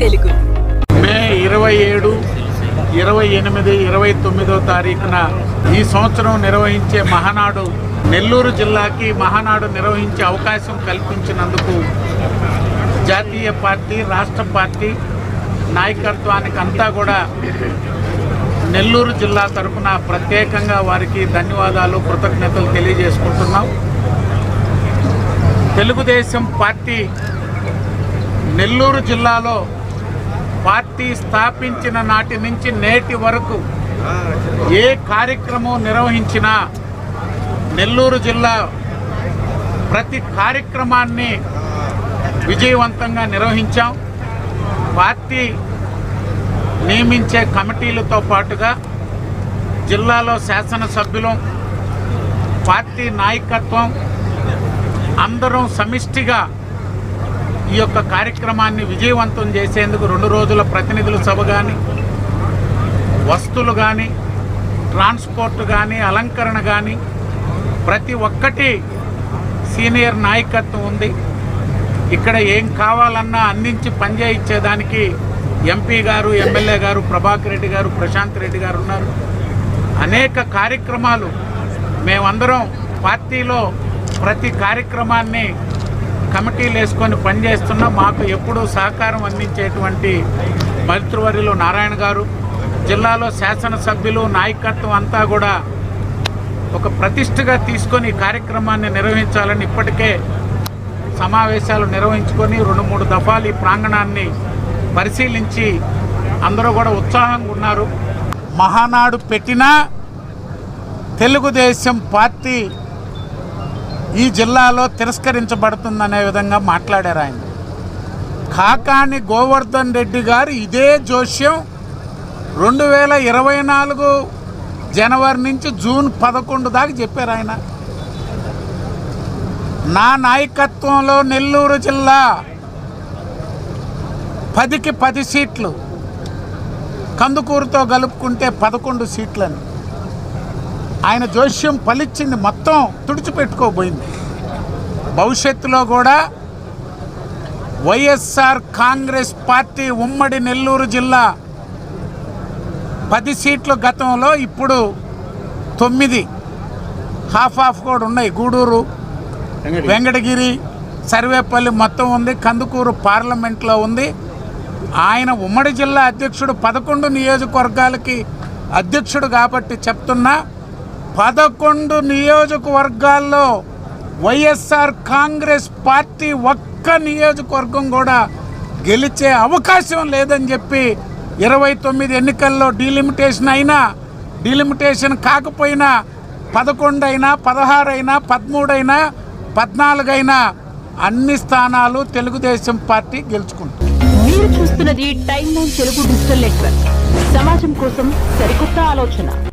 తెలుగు. మే 27, 28, 29వ తారీఖున ఈ సంవత్సరం నిర్వహించే మహానాడు నెల్లూరు జిల్లాకి మహానాడు నిర్వహించే అవకాశం కల్పించినందుకు జాతీయ పార్టీ, రాష్ట్ర పార్టీ నాయకత్వానికి అంతా కూడా నెల్లూరు జిల్లా తరఫున ప్రత్యేకంగా వారికి ధన్యవాదాలు, కృతజ్ఞతలు తెలియజేసుకుంటున్నాం. తెలుగుదేశం పార్టీ నెల్లూరు జిల్లాలో పార్టీ స్థాపించిన నాటి నుంచి నేటి వరకు ఏ కార్యక్రమం నిర్వహించినా నెల్లూరు జిల్లా ప్రతి కార్యక్రమాన్ని విజయవంతంగా నిర్వహించాం. పార్టీ నియమించే కమిటీలతో పాటుగా జిల్లాలో శాసనసభ్యులు, పార్టీ నాయకత్వం అందరం సమిష్టిగా ఈ యొక్క కార్యక్రమాన్ని విజయవంతం చేసేందుకు 2 రోజుల ప్రతినిధుల సభ కానీ, వస్తువులు కానీ, ట్రాన్స్పోర్ట్ కానీ, అలంకరణ కానీ ప్రతి ఒక్కటి సీనియర్ నాయకత్వం ఉంది. ఇక్కడ ఏం కావాలన్నా అందించి పనిచేయించేదానికి ఎంపీ గారు, ఎమ్మెల్యే గారు, ప్రభాకర్ రెడ్డి గారు, ప్రశాంత్ రెడ్డి గారు ఉన్నారు. అనేక కార్యక్రమాలు మేమందరం పార్టీలో ప్రతి కార్యక్రమాన్ని కమిటీలు వేసుకొని పనిచేస్తున్నాం. మాకు ఎప్పుడూ సహకారం అందించేటువంటి మంత్రివర్యులు నారాయణ గారు, జిల్లాలో శాసనసభ్యులు, నాయకత్వం అంతా కూడా ఒక ప్రతిష్టగా తీసుకొని ఈ కార్యక్రమాన్ని నిర్వహించాలని ఇప్పటికే సమావేశాలు నిర్వహించుకొని 2-3 దఫాలు ఈ ప్రాంగణాన్ని పరిశీలించి అందరూ కూడా ఉత్సాహంగా ఉన్నారు. మహానాడు పెట్టినా తెలుగుదేశం పార్టీ ఈ జిల్లాలో తిరస్కరించబడుతుందనే విధంగా మాట్లాడారు ఆయన. కాకాని గోవర్ధన్ రెడ్డి గారు ఇదే జోస్యం 2024 జనవరి నుంచి జూన్ 11 దాకా చెప్పారు ఆయన. నా నాయకత్వంలో నెల్లూరు జిల్లా 10కి 10 సీట్లు, కందుకూరుతో కలుపుకుంటే 11 సీట్లని ఆయన జోస్యం ఫలించింది, మొత్తం తుడిచిపెట్టుకోబోయింది. భవిష్యత్తులో కూడా వైఎస్ఆర్ కాంగ్రెస్ పార్టీ ఉమ్మడి నెల్లూరు జిల్లా 10 సీట్లు గతంలో, ఇప్పుడు 9 హాఫ్ కూడా ఉన్నాయి. గూడూరు, వెంకటగిరి, సర్వేపల్లి మొత్తం ఉంది. కందుకూరు పార్లమెంట్లో ఉంది. ఆయన ఉమ్మడి జిల్లా అధ్యక్షుడు, 11 నియోజకవర్గాలకి అధ్యక్షుడు కాబట్టి చెప్తున్నా, 11 నియోజకవర్గాల్లో వైఎస్ఆర్ కాంగ్రెస్ పార్టీ ఒక్క నియోజకవర్గం కూడా గెలిచే అవకాశం లేదని చెప్పి 29 ఎన్నికల్లో డీలిమిటేషన్ అయినా, డీలిమిటేషన్ కాకపోయినా 11 అయినా, 16 అయినా, 13 అయినా, 14 అయినా అన్ని స్థానాలు తెలుగుదేశం పార్టీ గెలుచుకుంటుంది. మీరు చూస్తున్నది time line Telugu digital network. సమాజం కోసం సరికొత్త ఆలోచన.